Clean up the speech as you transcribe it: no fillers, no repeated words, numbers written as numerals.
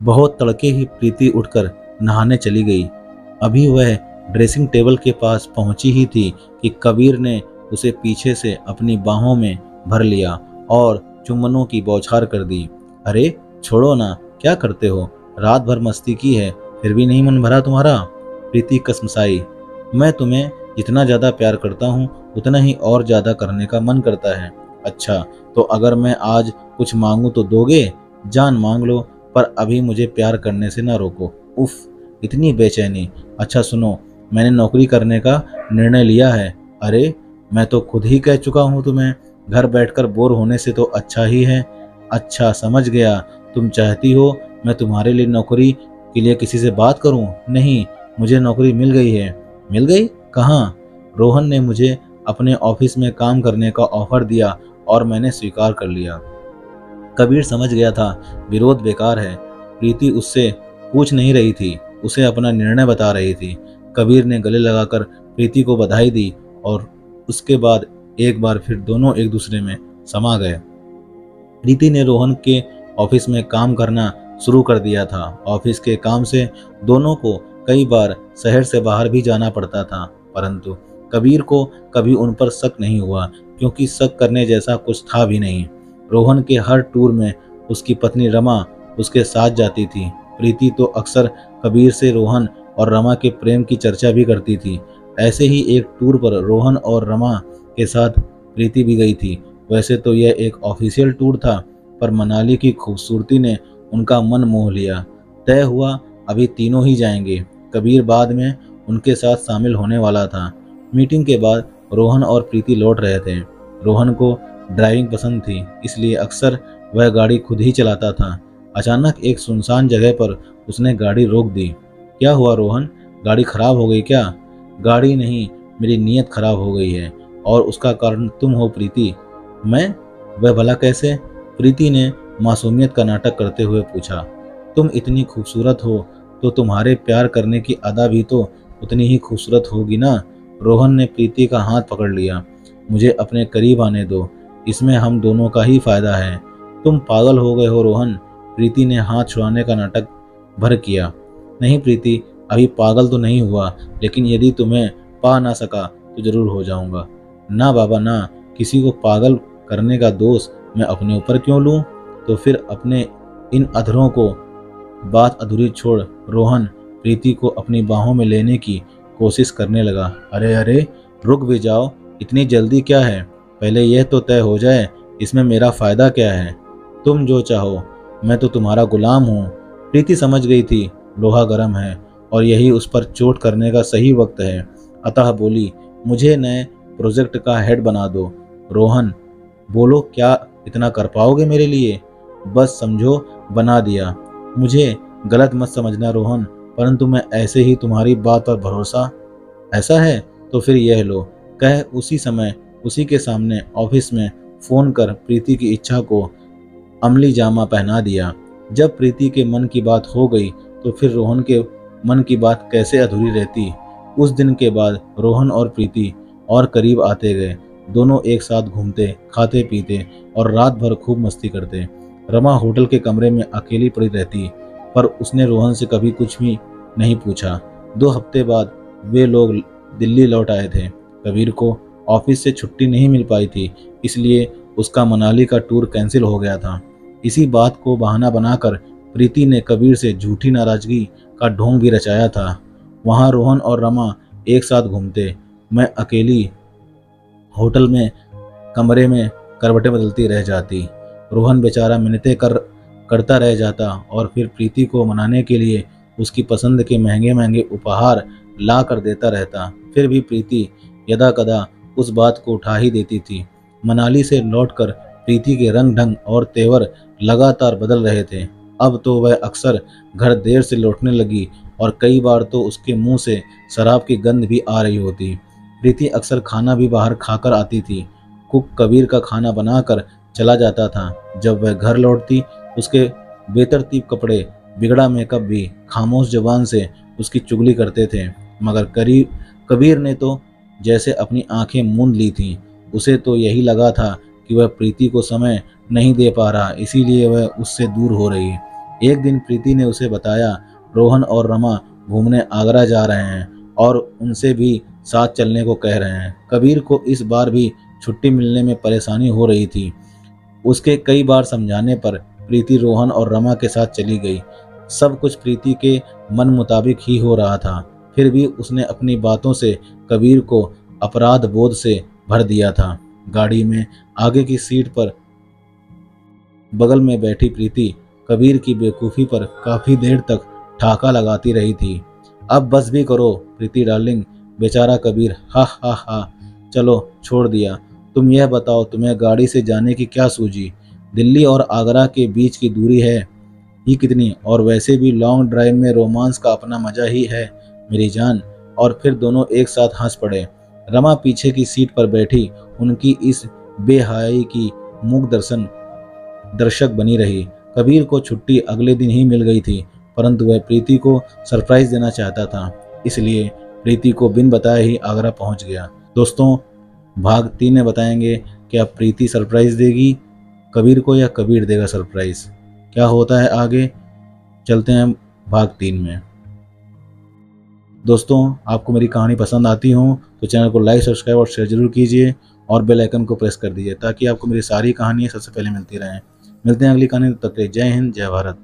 बहुत तड़के ही प्रीति उठकर नहाने चली गई। अभी वह ड्रेसिंग टेबल के पास पहुंची ही थी कि कबीर ने उसे पीछे से अपनी बाहों में भर लिया और चुम्बनों की बौछार कर दी। अरे छोड़ो ना, क्या करते हो? रात भर मस्ती की है, फिर भी नहीं मन भरा तुम्हारा? प्रीति कसमसाई। मैं तुम्हें जितना ज़्यादा प्यार करता हूँ उतना ही और ज़्यादा करने का मन करता है। अच्छा, तो अगर मैं आज कुछ मांगूँ तो दोगे? जान मांग लो, पर अभी मुझे प्यार करने से ना रोको। उफ, इतनी बेचैनी। अच्छा सुनो, मैंने नौकरी करने का निर्णय लिया है। अरे, मैं तो खुद ही कह चुका हूँ तुम्हें, घर बैठकर बोर होने से तो अच्छा ही है। अच्छा समझ गया, तुम चाहती हो मैं तुम्हारे लिए नौकरी के लिए किसी से बात करूं? नहीं, मुझे नौकरी मिल गई है। मिल गई? कहाँ? रोहन ने मुझे अपने ऑफिस में काम करने का ऑफर दिया और मैंने स्वीकार कर लिया। कबीर समझ गया था विरोध बेकार है। प्रीति उससे पूछ नहीं रही थी, उसे अपना निर्णय बता रही थी। कबीर ने गले लगाकर प्रीति को बधाई दी और उसके बाद एक बार फिर दोनों एक दूसरे में समा गए। प्रीति ने रोहन के ऑफिस में काम करना शुरू कर दिया था। ऑफिस के काम से दोनों को कई बार शहर से बाहर भी जाना पड़ता था, परंतु कबीर को कभी उन पर शक नहीं हुआ, क्योंकि शक करने जैसा कुछ था भी नहीं। रोहन के हर टूर में उसकी पत्नी रमा उसके साथ जाती थी। प्रीति तो अक्सर कबीर से रोहन और रमा के प्रेम की चर्चा भी करती थी। ऐसे ही एक टूर पर रोहन और रमा के साथ प्रीति भी गई थी। वैसे तो यह एक ऑफिशियल टूर था, पर मनाली की खूबसूरती ने उनका मन मोह लिया। तय हुआ अभी तीनों ही जाएंगे। कबीर बाद में उनके साथ शामिल होने वाला था। मीटिंग के बाद रोहन और प्रीति लौट रहे थे। रोहन को ड्राइविंग पसंद थी, इसलिए अक्सर वह गाड़ी खुद ही चलाता था। अचानक एक सुनसान जगह पर उसने गाड़ी रोक दी। क्या हुआ रोहन, गाड़ी खराब हो गई क्या? गाड़ी नहीं, मेरी नीयत खराब हो गई है, और उसका कारण तुम हो प्रीति। मैं? वह भला कैसे? प्रीति ने मासूमियत का नाटक करते हुए पूछा। तुम इतनी खूबसूरत हो तो तुम्हारे प्यार करने की अदा भी तो उतनी ही खूबसूरत होगी ना। रोहन ने प्रीति का हाथ पकड़ लिया। मुझे अपने करीब आने दो, इसमें हम दोनों का ही फायदा है। तुम पागल हो गए हो रोहन। प्रीति ने हाथ छुड़ाने का नाटक भर किया। नहीं प्रीति, अभी पागल तो नहीं हुआ, लेकिन यदि तुम्हें पा ना सका तो जरूर हो जाऊंगा। ना बाबा ना, किसी को पागल करने का दोष मैं अपने ऊपर क्यों लूं? तो फिर अपने इन अधरों को। बात अधूरी छोड़ रोहन प्रीति को अपनी बाहों में लेने की कोशिश करने लगा। अरे अरे, रुक भी जाओ, इतनी जल्दी क्या है? पहले यह तो तय हो जाए, इसमें मेरा फायदा क्या है? तुम जो चाहो, मैं तो तुम्हारा गुलाम हूँ। प्रीति समझ गई थी लोहा गर्म है और यही उस पर चोट करने का सही वक्त है, अतः बोली, मुझे नए प्रोजेक्ट का हेड बना दो। रोहन, बोलो क्या इतना कर पाओगे मेरे लिए? बस समझो, बना दिया। मुझे गलत मत समझना रोहन, परंतु मैं ऐसे ही तुम्हारी बात पर भरोसा। ऐसा है तो फिर यह लो, कह उसी समय उसी के सामने ऑफिस में फोन कर प्रीति की इच्छा को अमली जामा पहना दिया। जब प्रीति के मन की बात हो गई तो फिर रोहन के मन की बात कैसे अधूरी रहती। उस दिन के बाद रोहन और प्रीति और करीब आते गए। दोनों एक साथ घूमते, खाते पीते और रात भर खूब मस्ती करते। रमा होटल के कमरे में अकेली पड़ी रहती, पर उसने रोहन से कभी कुछ भी नहीं पूछा। 2 हफ्ते बाद वे लोग दिल्ली लौट आए थे। कबीर को ऑफिस से छुट्टी नहीं मिल पाई थी, इसलिए उसका मनाली का टूर कैंसिल हो गया था। इसी बात को बहाना बनाकर प्रीति ने कबीर से झूठी नाराजगी का ढोंग भी रचाया था। वहां रोहन और रमा एक साथ घूमते, मैं अकेली होटल में कमरे में करवटें बदलती रह जाती। रोहन बेचारा मिन्नतें करता रह जाता और फिर प्रीति को मनाने के लिए उसकी पसंद के महंगे महंगे उपहार ला कर देता रहता। फिर भी प्रीति यदा कदा उस बात को उठा ही देती थी। मनाली से लौटकर प्रीति के रंग ढंग और तेवर लगातार बदल रहे थे। अब तो वह अक्सर घर देर से लौटने लगी और कई बार तो उसके मुंह से शराब की गंध भी आ रही होती। प्रीति अक्सर खाना भी बाहर खाकर आती थी। कुक कबीर का खाना बनाकर चला जाता था। जब वह घर लौटती, उसके बेतरतीब कपड़े, बिगड़ा मेकअप भी खामोश जबान से उसकी चुगली करते थे। मगर कबीर ने तो जैसे अपनी आंखें मूंद ली थीं। उसे तो यही लगा था कि वह प्रीति को समय नहीं दे पा रहा, इसीलिए वह उससे दूर हो रही। एक दिन प्रीति ने उसे बताया रोहन और रमा घूमने आगरा जा रहे हैं और उनसे भी साथ चलने को कह रहे हैं। कबीर को इस बार भी छुट्टी मिलने में परेशानी हो रही थी। उसके कई बार समझाने पर प्रीति रोहन और रमा के साथ चली गई। सब कुछ प्रीति के मन मुताबिक ही हो रहा था, फिर भी उसने अपनी बातों से कबीर को अपराध बोध से भर दिया था। गाड़ी में आगे की सीट पर बगल में बैठी प्रीति कबीर की बेवकूफ़ी पर काफ़ी देर तक ठाका लगाती रही थी। अब बस भी करो प्रीति डार्लिंग, बेचारा कबीर, हा हा हा। चलो छोड़ दिया। तुम यह बताओ तुम्हें गाड़ी से जाने की क्या सूझी? दिल्ली और आगरा के बीच की दूरी है ही कितनी, और वैसे भी लॉन्ग ड्राइव में रोमांस का अपना मजा ही है मेरी जान। और फिर दोनों एक साथ हंस पड़े। रमा पीछे की सीट पर बैठी उनकी इस बेहयाई की मूक दर्शक बनी रही। कबीर को छुट्टी अगले दिन ही मिल गई थी, परंतु वह प्रीति को सरप्राइज देना चाहता था, इसलिए प्रीति को बिन बताए ही आगरा पहुंच गया। दोस्तों, भाग 3 में बताएंगे क्या प्रीति सरप्राइज देगी कबीर को या कबीर देगा सरप्राइज। क्या होता है आगे, चलते हैं भाग 3 में। दोस्तों, आपको मेरी कहानी पसंद आती हो तो चैनल को लाइक, सब्सक्राइब और शेयर जरूर कीजिए और बेल आइकन को प्रेस कर दीजिए ताकि आपको मेरी सारी कहानियाँ सबसे पहले मिलती रहें। मिलते हैं अगली कहानी, तब तक जय हिंद, जय भारत।